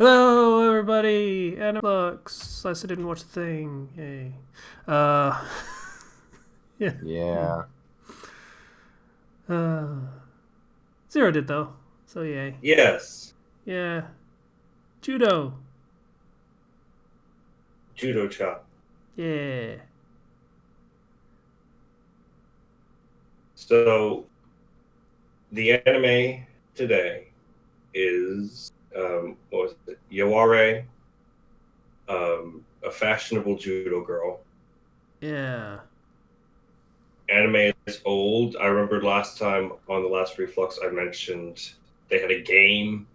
Hello, everybody, and Reflux. I didn't watch the thing. Yay. Uh, yeah. Yeah. Uh, Zero did though, so yay. Yes, Yeah. Judo. Judo chop. Yeah. So the anime today is what was it? Yawara, a fashionable judo girl. Yeah. Anime is old. I remember last time on the last Reflux I mentioned they had a game.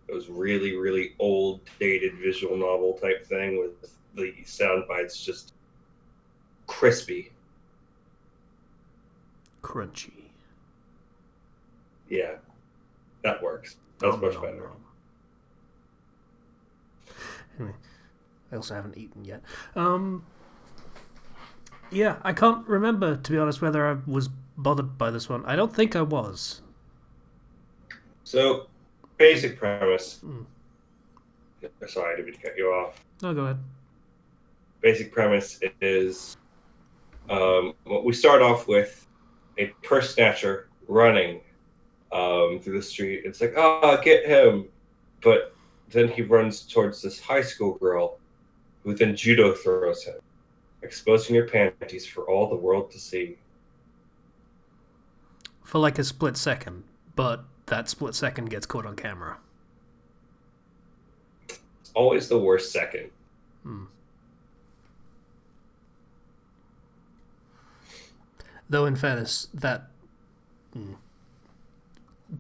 It was really, really old, dated visual novel type thing with the sound bites just crispy. Crunchy. Yeah, that works. That's Nom much nom better. nom. Anyway, I also haven't eaten yet. Um. Yeah, I can't remember, to be honest, whether I was bothered by this one. I don't think I was. So, basic premise. Hmm. Sorry, I didn't mean to cut you off. No, go ahead. Basic premise is we start off with a purse snatcher running through the street. It's like, oh, get him. But then he runs towards this high school girl who then judo throws him, exposing your panties for all the world to see. For like a split second, but that split second gets caught on camera. It's always the worst second. Hmm. Though, in fairness, that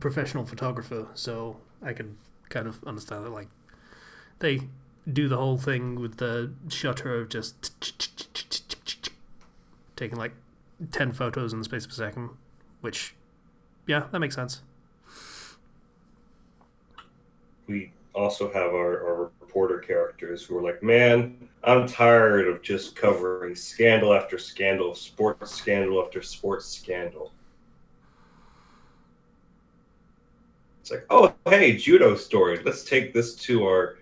professional photographer, so I can kind of understand that. Like, they do the whole thing with the shutter of just taking like 10 photos in the space of a second, which, yeah, that makes sense. We also have our reporter characters who are like, man, I'm tired of just covering scandal after scandal, sports scandal after sports scandal. It's like, oh, hey, judo story. Let's take this to our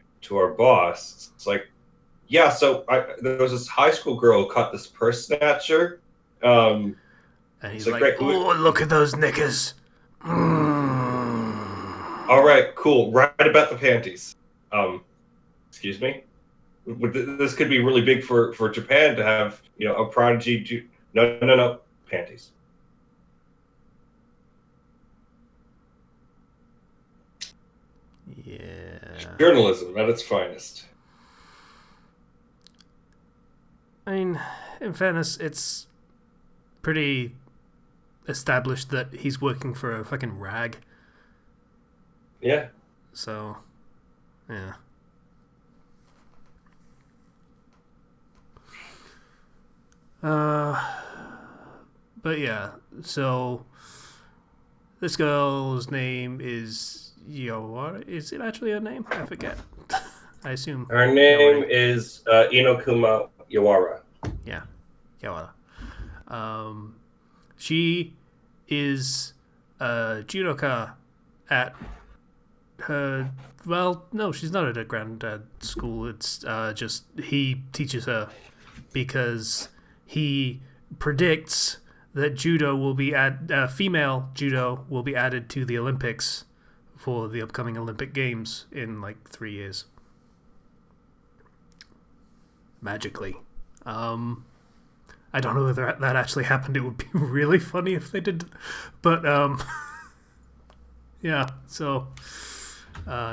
boss. It's like, yeah. So there was this high school girl who caught this purse snatcher. Um, And it's he's like, like, great. "Oh, look at those knickers." All right, cool. Right about the panties. Excuse me. This could be really big for Japan to have a prodigy. No, no, no, panties. Yeah. Journalism at its finest. I mean, in fairness, it's pretty established that he's working for a fucking rag. Yeah. So, yeah. Uh, but yeah, so this girl's name is Yawara. Is it actually her name? I forget. I assume. Her name Yawara. is Inokuma Yawara. Yeah, Yawara. She is a judoka at her. Well, no, she's not at her granddad's school. It's just he teaches her because he predicts that female judo will be added to the Olympics for the upcoming Olympic Games in like 3 years. Magically. I don't know whether that actually happened. It would be really funny if they did. But, yeah, so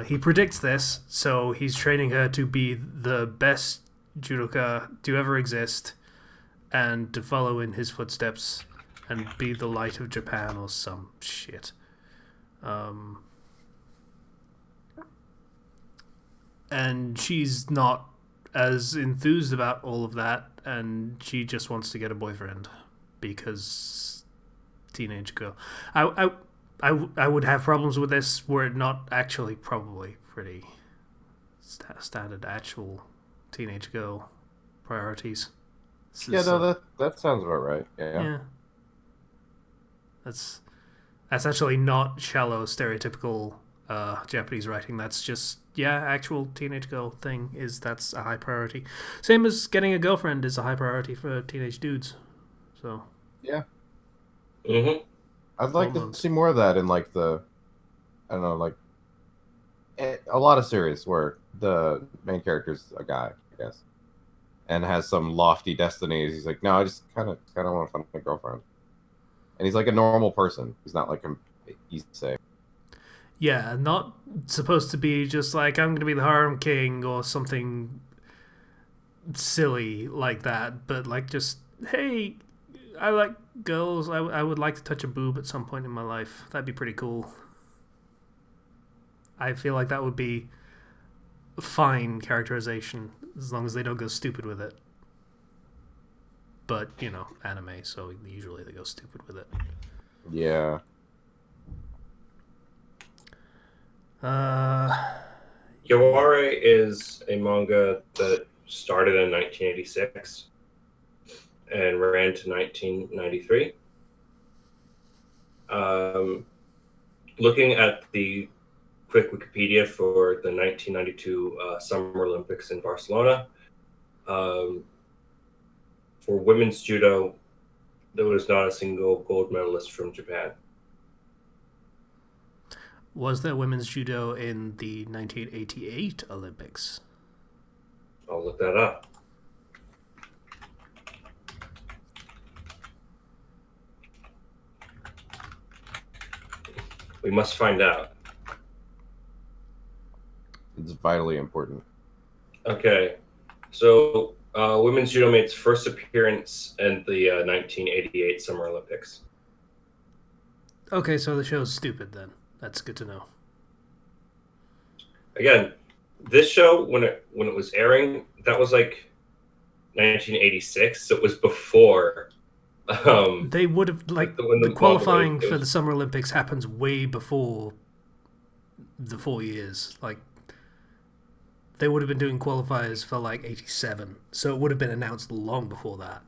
he predicts this, so he's training her to be the best judoka to ever exist and to follow in his footsteps and be the light of Japan or some shit. And she's not as enthused about all of that, and she just wants to get a boyfriend because teenage girl. I would have problems with this were it not actually probably pretty standard actual teenage girl priorities. Yeah, no, that sounds about right. Yeah. Yeah. That's actually not shallow stereotypical Japanese writing. That's just actual teenage girl thing that's a high priority. Same as getting a girlfriend is a high priority for teenage dudes. So yeah, mm-hmm. I'd like to see more of that in like the, I don't know, like a lot of series where the main character's a guy, I guess, and has some lofty destinies. He's like, no, I just kind of want to find a girlfriend, and he's like a normal person. He's not like he's safe. Yeah, not supposed to be just like I'm gonna be the harem king or something silly like that, but like just hey, I like girls. I would like to touch a boob at some point in my life. That'd be pretty cool. I feel like that would be fine characterization as long as they don't go stupid with it. But, anime, so usually they go stupid with it. Yeah. Yawara is a manga that started in 1986 and ran to 1993. Looking at the quick Wikipedia for the 1992 Summer Olympics in Barcelona, for women's judo, there was not a single gold medalist from Japan. Was there women's judo in the 1988 Olympics? I'll look that up. We must find out. It's vitally important. Okay, so women's judo made its first appearance in the 1988 Summer Olympics. Okay, so the show's stupid then. That's good to know. Again, this show when it was airing, that was like 1986. So it was before. They would have the qualifying for the Summer Olympics happens way before the 4 years. Like they would have been doing qualifiers for like 87, so it would have been announced long before that.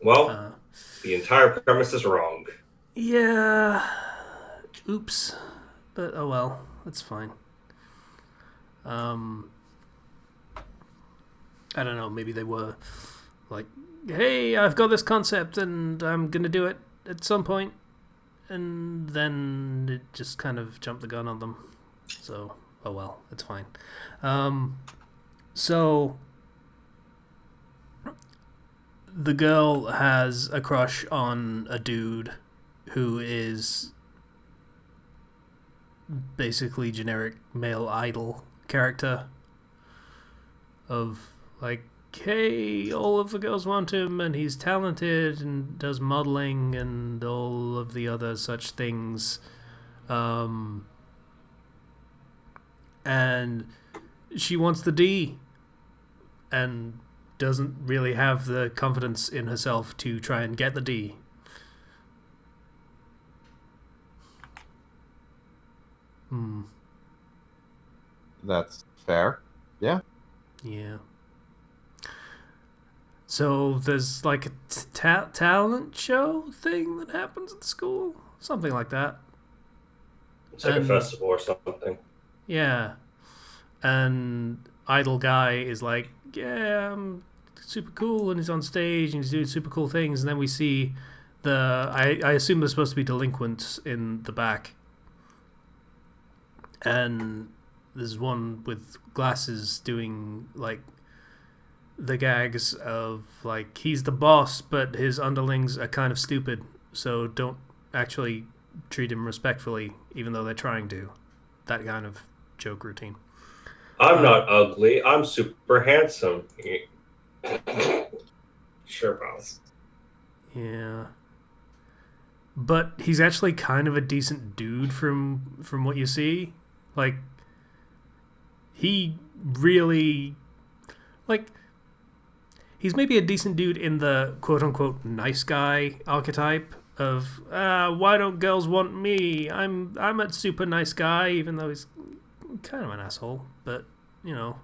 Well, the entire premise is wrong. Yeah. Oops. But oh well, that's fine. I don't know, maybe they were like, hey, I've got this concept and I'm gonna do it at some point, and then it just kind of jumped the gun on them. So, oh well, it's fine. So the girl has a crush on a dude who is basically generic male idol character of like, hey, all of the girls want him and he's talented and does modeling and all of the other such things, and she wants the D and doesn't really have the confidence in herself to try and get the D. That's fair. Yeah. Yeah. So there's like a talent show thing that happens at school, something like that. It's like a festival or something. Yeah. And idol guy is like, yeah, I'm super cool, and he's on stage and he's doing super cool things, and then we see I assume there's supposed to be delinquents in the back, and there's one with glasses doing like the gags of like, he's the boss but his underlings are kind of stupid, so don't actually treat him respectfully even though they're trying to. That kind of joke routine. I'm not ugly, I'm super handsome. Sure, boss. Yeah. But he's actually kind of a decent dude from what you see. Like, he really, like, he's maybe a decent dude in the quote-unquote nice guy archetype of, why don't girls want me? I'm a super nice guy, even though he's kind of an asshole. But, you know,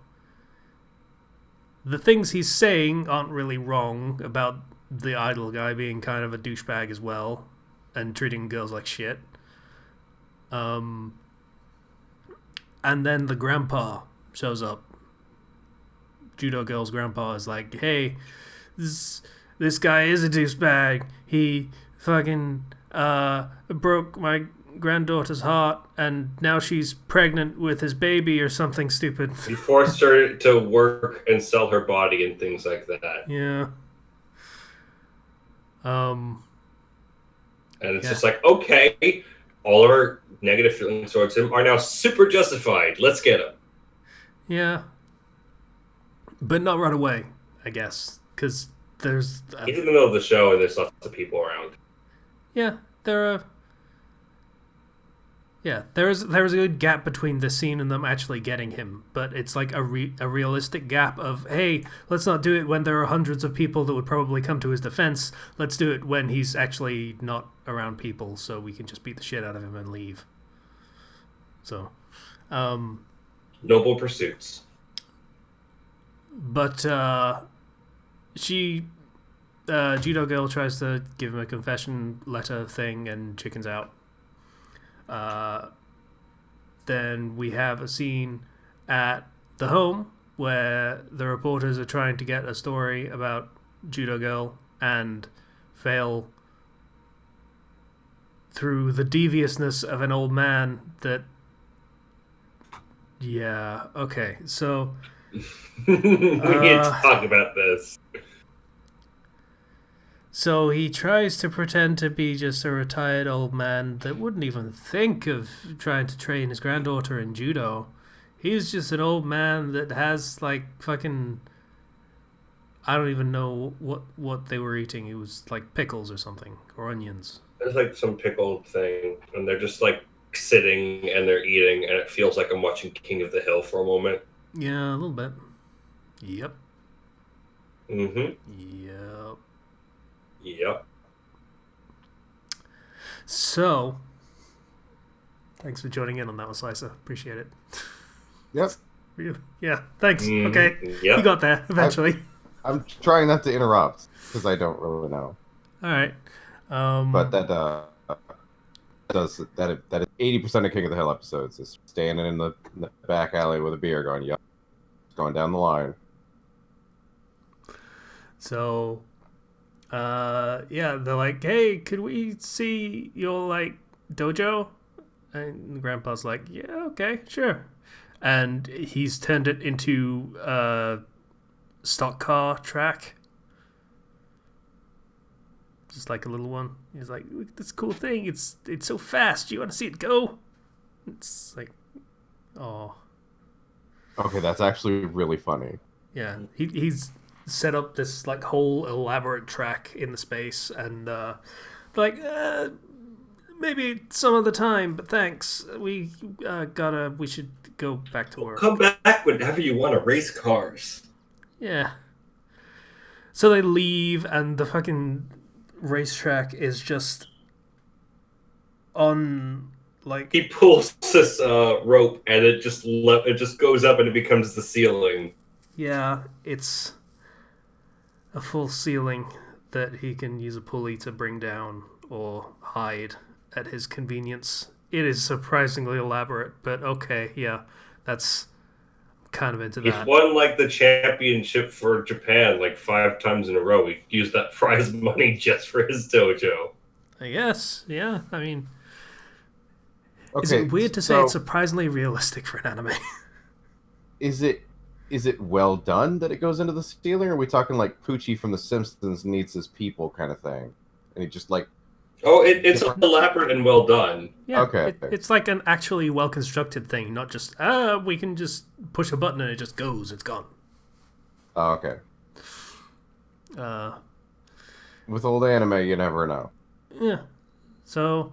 the things he's saying aren't really wrong about the idol guy being kind of a douchebag as well. and treating girls like shit. And then the grandpa shows up. Judo Girl's grandpa is like, hey, this guy is a douchebag. He fucking broke my granddaughter's heart, and now she's pregnant with his baby or something stupid. He forced her to work and sell her body and things like that. Yeah. And it's just like, okay, all of our negative feelings towards him are now super justified. Let's get him. Yeah. But not right away, I guess, because there's... He's in the middle of the show and there's lots of people around. Yeah, there are... Yeah, there's a good gap between the scene and them actually getting him, but it's like a realistic gap of, hey, let's not do it when there are hundreds of people that would probably come to his defense. Let's do it when he's actually not around people, so we can just beat the shit out of him and leave. So, noble pursuits. But Judo Girl tries to give him a confession letter thing and chickens out. Then we have a scene at the home where the reporters are trying to get a story about Judo Girl and fail through the deviousness of an old man that... Yeah, okay, so... we need to talk about this. So he tries to pretend to be just a retired old man that wouldn't even think of trying to train his granddaughter in judo. He's just an old man that has, like, fucking... I don't even know what they were eating. It was, like, pickles or something. Or onions. There's, like, some pickled thing. And they're just, like, sitting and they're eating. And it feels like I'm watching King of the Hill for a moment. Yeah, a little bit. Yep. Mm-hmm. Yep. Yep. So, thanks for joining in on that one, Slicer. Appreciate it. Yep. Yeah, thanks. Okay. Yep. You got there eventually. I'm trying not to interrupt because I don't really know. All right. But that is 80% of King of the Hill episodes is standing in the back alley with a beer going, yep, going down the line. So, yeah, they're like, hey, could we see your, like, dojo? And the grandpa's like, yeah, okay, sure. And he's turned it into a stock car track. Just like a little one. He's like, look at this cool thing. It's so fast. You want to see it go? It's like, oh. Okay, that's actually really funny. Yeah, he's set up this like whole elaborate track in the space, and like maybe some other time, but thanks. We should go back to work. Come back whenever you want to race cars. Yeah. So they leave, and the fucking racetrack is just on like he pulls this rope, and it just goes up, and it becomes the ceiling. Yeah, it's a full ceiling that he can use a pulley to bring down or hide at his convenience. It is surprisingly elaborate, but okay, yeah, that's kind of into that. He's won like the championship for Japan like 5 times in a row. He used that prize money just for his dojo. I guess, yeah. I mean, Okay, is it weird to say it's surprisingly realistic for an anime? Is it well done that it goes into the ceiling, or are we talking like Poochie from The Simpsons needs his people kind of thing? And he just like... Oh, it's elaborate and well done. Yeah, okay. It's like an actually well-constructed thing, not just, we can just push a button and it just goes, it's gone. Oh, okay. With old anime, you never know. Yeah. So,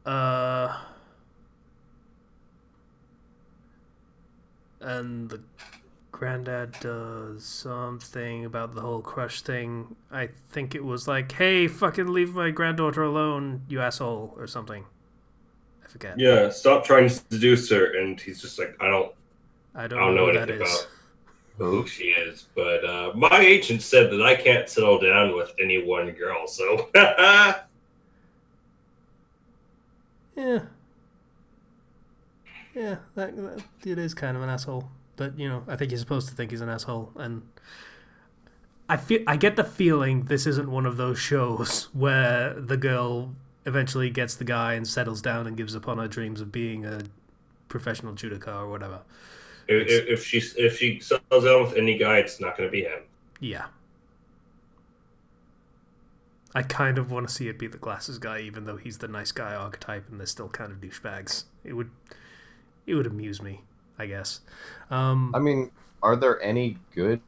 and the granddad does something about the whole crush thing. I think it was like, hey, fucking leave my granddaughter alone, you asshole, or something. I forget. Yeah, stop trying to seduce her. And he's just like, I don't know who anything that is. about who she is. But my agent said that I can't settle down with any one girl, so... Yeah. Yeah, that it is kind of an asshole. But, you know, I think you're supposed to think he's an asshole. And I get the feeling this isn't one of those shows where the girl eventually gets the guy and settles down and gives up on her dreams of being a professional judoka or whatever. If she settles down with any guy, it's not going to be him. Yeah. I kind of want to see it be the glasses guy, even though he's the nice guy archetype and they're still kind of douchebags. It would amuse me, I guess. I mean, are there any good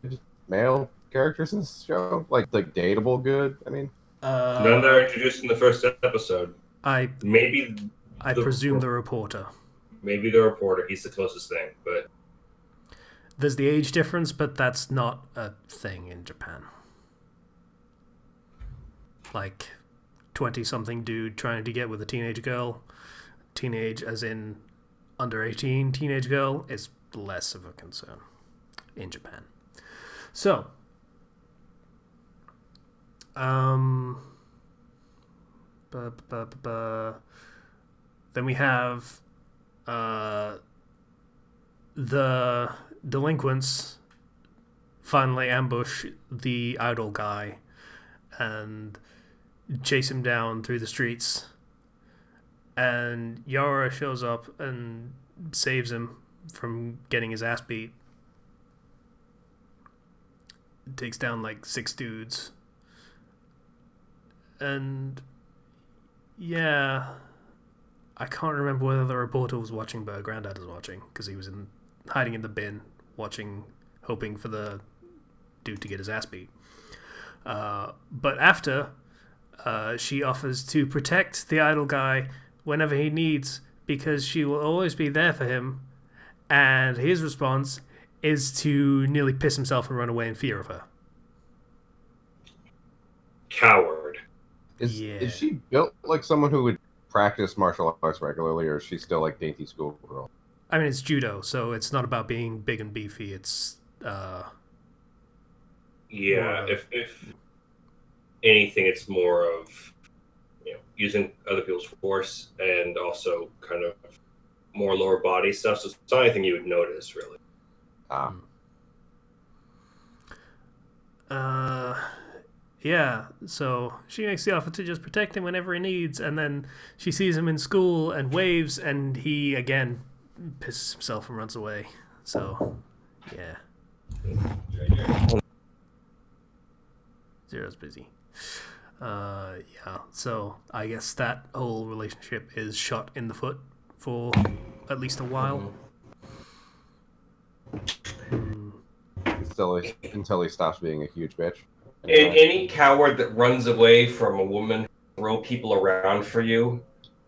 male characters in this show? Like dateable good? I mean, none that are introduced in the first episode. I presume the reporter. Maybe the reporter. He's the closest thing, but there's the age difference, but that's not a thing in Japan. Like 20-something dude trying to get with a teenage girl, teenage as in under 18 teenage girl, is less of a concern in Japan. So, then we have the delinquents finally ambush the idol guy and chase him down through the streets, and Yawara shows up and saves him from getting his ass beat. Takes down like 6 dudes, and yeah, I can't remember whether the reporter was watching, but her granddad was watching because he was hiding in the bin, watching, hoping for the dude to get his ass beat. But after, she offers to protect the idol guy whenever he needs, because she will always be there for him, and his response is to nearly piss himself and run away in fear of her. Coward. Is she built like someone who would practice martial arts regularly, or is she still like dainty schoolgirl? I mean, it's judo, so it's not about being big and beefy. It's if anything, it's more of, you know, using other people's force and also kind of more lower body stuff. So it's not anything you would notice, really. Yeah, so she makes the offer to just protect him whenever he needs, and then she sees him in school and waves, and he again pisses himself and runs away. So, yeah. Zero's busy. Yeah, so I guess that whole relationship is shot in the foot for at least a while. Until he stops being a huge bitch. Any coward that runs away from a woman, throw people around for you,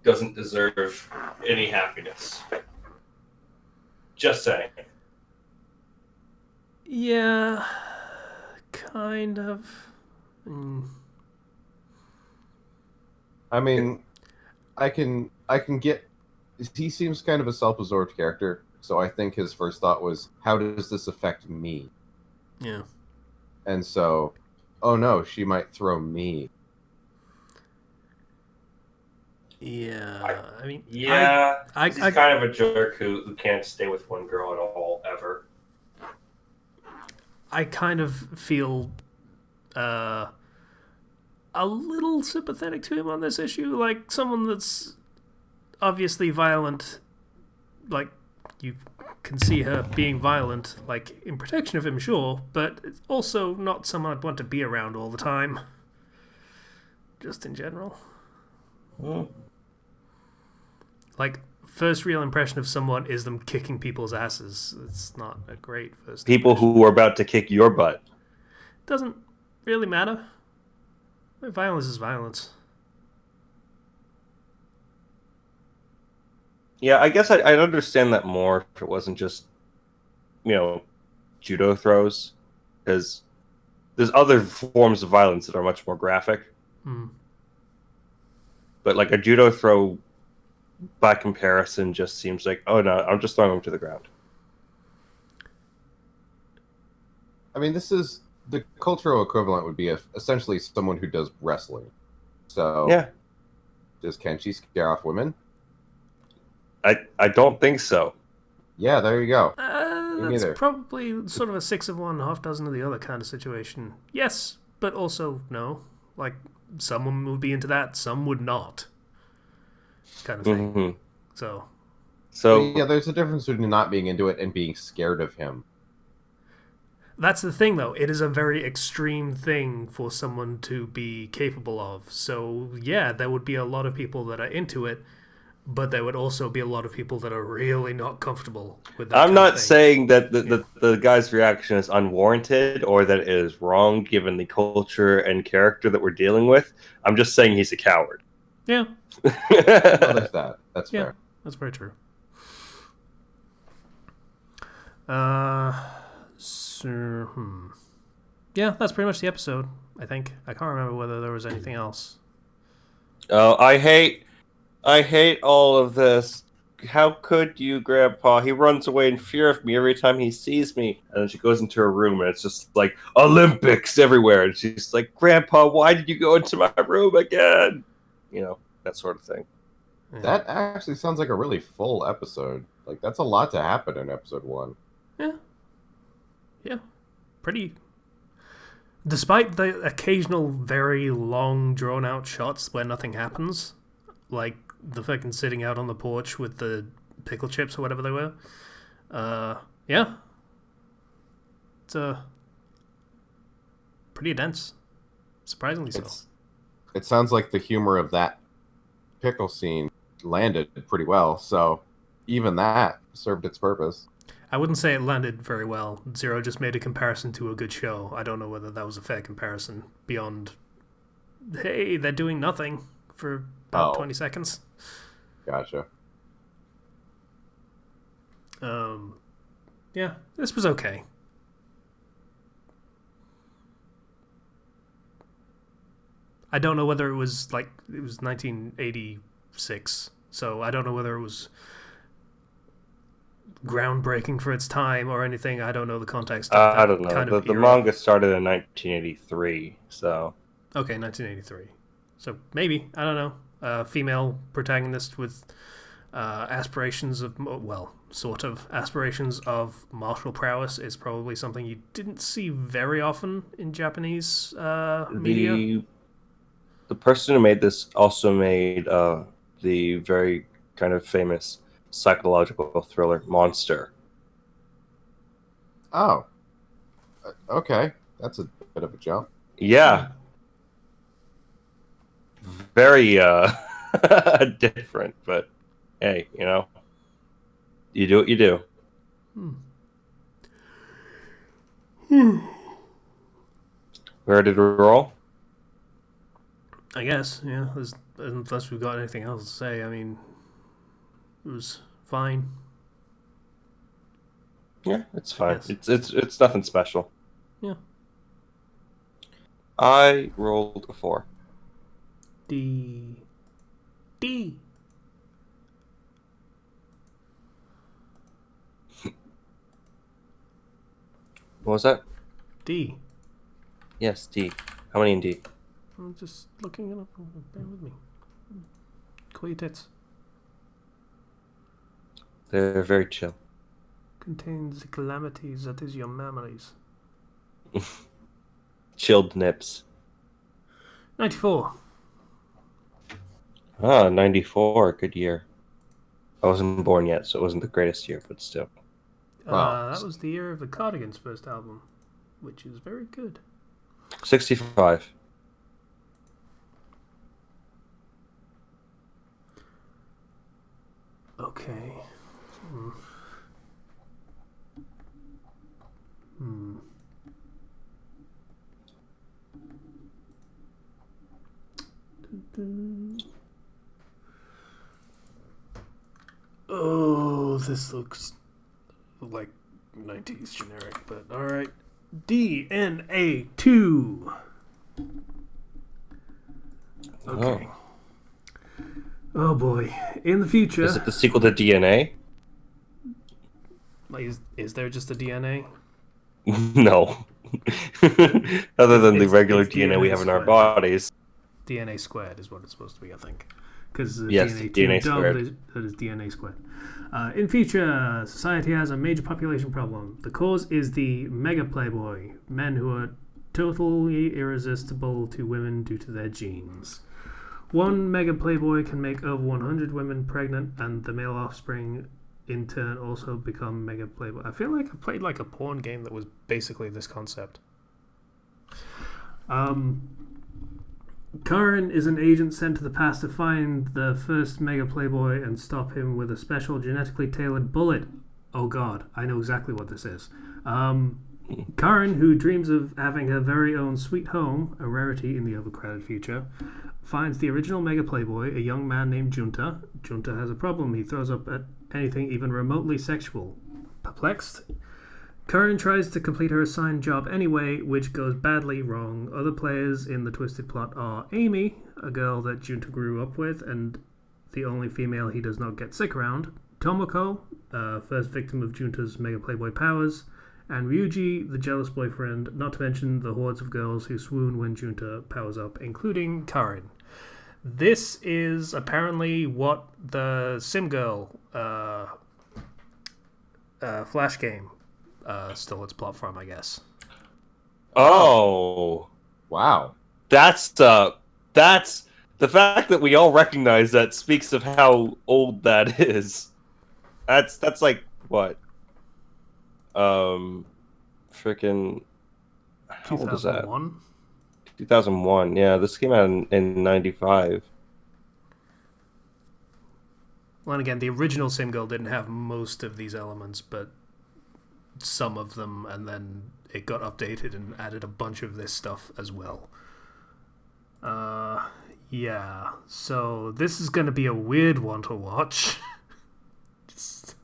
doesn't deserve any happiness. Just saying. Yeah, kind of. I mean, I can get. He seems kind of a self-absorbed character, so I think his first thought was, "How does this affect me?" Yeah. And so, oh no, she might throw me. Yeah, I mean, he's kind of a jerk who can't stay with one girl at all, ever. I kind of feel a little sympathetic to him on this issue. Like, someone that's obviously violent, like, you can see her being violent, like, in protection of him, sure, but it's also not someone I'd want to be around all the time. Just in general. Like, first real impression of someone is them kicking people's asses. It's not a great first People impression. who are about to kick your butt. Doesn't really matter. Violence is violence. Yeah, I guess I'd understand that more if it wasn't just, you know, judo throws. Because there's other forms of violence that are much more graphic. But like a judo throw, by comparison, just seems like, oh no, I'm just throwing him to the ground. I mean, this is the cultural equivalent would be essentially someone who does wrestling. So, yeah, can she scare off women? I don't think so. Yeah, there you go. Me That's neither. probably sort of a 6 of one, half dozen of the other kind of situation. Yes, but also no. Like, some would be into that, some would not. Kind of thing. Mm-hmm. So, So But yeah, there's a difference between not being into it and being scared of him. that's the thing, though. It is a very extreme thing for someone to be capable of. So, yeah, there would be a lot of people that are into it, but there would also be a lot of people that are really not comfortable with that I'm kind not of thing. saying that the guy's reaction is unwarranted or that it is wrong given the culture and character that we're dealing with. I'm just saying he's a coward. Yeah, Well, there's that. That's yeah, fair. that's very true. So, yeah, that's pretty much the episode, I think. I can't remember whether there was anything else. Oh, I hate all of this. How could you, Grandpa? He runs away in fear of me every time he sees me. And then she goes into her room, and it's just like Olympics everywhere. And she's like, Grandpa, why did you go into my room again? You know, that sort of thing. Yeah. That actually sounds like a really full episode. Like, that's a lot to happen in episode 1. Yeah, pretty. Despite the occasional very long, drawn-out shots where nothing happens, like the fucking sitting out on the porch with the pickle chips or whatever they were. Yeah, it's pretty dense, surprisingly so. It sounds like the humor of that pickle scene landed pretty well. So even that served its purpose. I wouldn't say it landed very well. Zero just made a comparison to a good show. I don't know whether that was a fair comparison beyond, hey, they're doing nothing for about 20 seconds. Gotcha. Yeah, this was okay. I don't know whether it was 1986, so I don't know whether it was groundbreaking for its time or anything. I don't know the context of that I don't know. kind of The era. manga started in 1983, so Okay, 1983. So maybe, I don't know. Female protagonist with aspirations of, well, sort of aspirations of martial prowess is probably something you didn't see very often in Japanese media. The person who made this also made the very kind of famous psychological thriller Monster. Oh. Okay. That's a bit of a jump. Yeah. Very different, but hey, you know, you do what you do. Where did we roll? I guess, yeah. Unless we've got anything else to say, I mean, it was fine. Yeah, it's fine. Yes. It's nothing special. Yeah. I rolled a 4. D. What was that? D. Yes, D. How many in D? I'm just looking it up. Bear with me. Cool your tits. They're very chill. Contains the calamities that is your memories. Chilled nips. 94. Ah, 94. Good year. I wasn't born yet, so it wasn't the greatest year, but still. Wow. That was the year of the Cardigans' first album, which is very good. 65. Okay. Oh, this looks like 90s generic, but alright. DNA 2. Okay. Oh boy. In the future. Is it the sequel to DNA? Like, is there just a DNA? No. Other than the It's regular DNA we DNA have in our squared. bodies. DNA squared is what it's supposed to be, I think. because Yes, DNA DNA double squared. that is DNA squared. In future, society has a major population problem. The cause is the mega playboy, men who are totally irresistible to women due to their genes. One mega playboy can make over 100 women pregnant, and the male offspring in turn also become mega playboy. I feel like I played like a porn game that was basically this concept. Karen is an agent sent to the past to find the first mega playboy and stop him with a special genetically tailored bullet. Oh god, I know exactly what this is. Karen, who dreams of having her very own sweet home, a rarity in the overcrowded future, finds the original mega playboy, a young man named Junta. Junta has a problem. He throws up at anything even remotely sexual. Perplexed, Karen tries to complete her assigned job anyway, which goes badly wrong. Other players in the twisted plot are Amy, a girl that Junta grew up with, and the only female he does not get sick around, Tomoko, first victim of Junta's mega playboy powers, and Ryuji, the jealous boyfriend, not to mention the hordes of girls who swoon when Junta powers up, including Karen. This is apparently what the SimGirl Flash game stole its plot from, I guess. Oh, Wow. that's the fact that we all recognize that speaks of how old that is. That's like what? Freaking. How old is that? 2001? 2001. Yeah, this came out in 95. Well, and again, the original SimGirl didn't have most of these elements, but some of them, and then it got updated and added a bunch of this stuff as well. Yeah, so this is going to be a weird one to watch. Just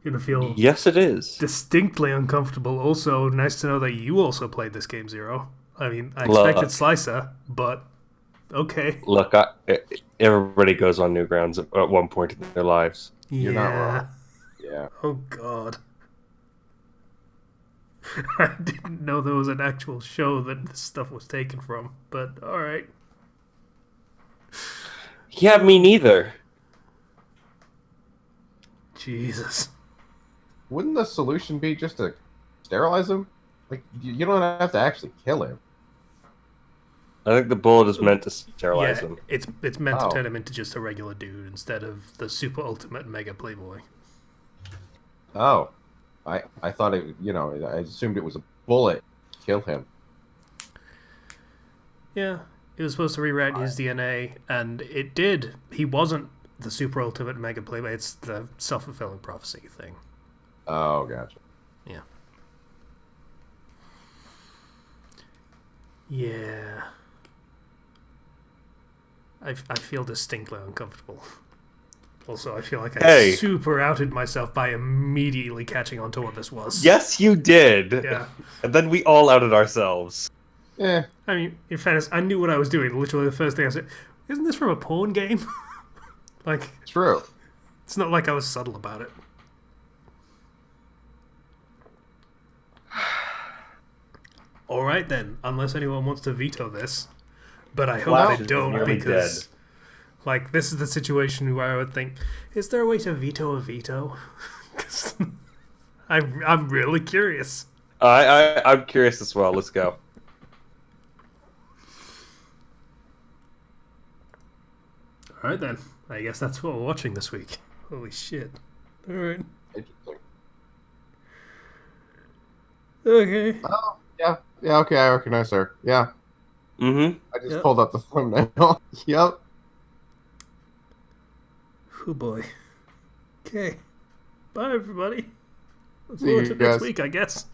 going to feel Yes, it is. distinctly uncomfortable. Also, nice to know that you also played this game, Zero. I mean, I Look. expected Slicer, but okay. Look, everybody goes on Newgrounds at one point in their lives. You're not wrong. Yeah. Oh, God. I didn't know there was an actual show that this stuff was taken from, but alright. Yeah, me neither. Jesus. Wouldn't the solution be just to sterilize him? Like, you don't have to actually kill him. I think the bullet is meant to sterilize Yeah, him. it's meant Oh. to turn him into just a regular dude instead of the super ultimate mega playboy. Oh. I thought it, I assumed it was a bullet. Kill him. Yeah, it was supposed to rewrite his DNA, and it did. He wasn't the super ultimate mega playboy. It's the self-fulfilling prophecy thing. Oh, gotcha. Yeah. Yeah. I feel distinctly uncomfortable. Also, I feel like I super outed myself by immediately catching on to what this was. Yes, you did. Yeah. And then we all outed ourselves. Eh. I mean, in fairness, I knew what I was doing. Literally, the first thing I said, isn't this from a porn game? Like, True. it's not like I was subtle about it. Alright then, unless anyone wants to veto this. But I hope Flash they is don't, nearly because like, this is the situation where I would think, is there a way to veto a veto? 'Cause I'm really curious. I'm curious as well. Let's go. Alright then, I guess that's what we're watching this week. Holy shit. Alright. Interesting. Okay. Oh, yeah. Yeah, okay, I recognize her. Yeah. Mm-hmm. I just Yep. pulled up the thumbnail. Yep. Oh boy. Okay. Bye everybody. Look See you forward to next guys. week, I guess.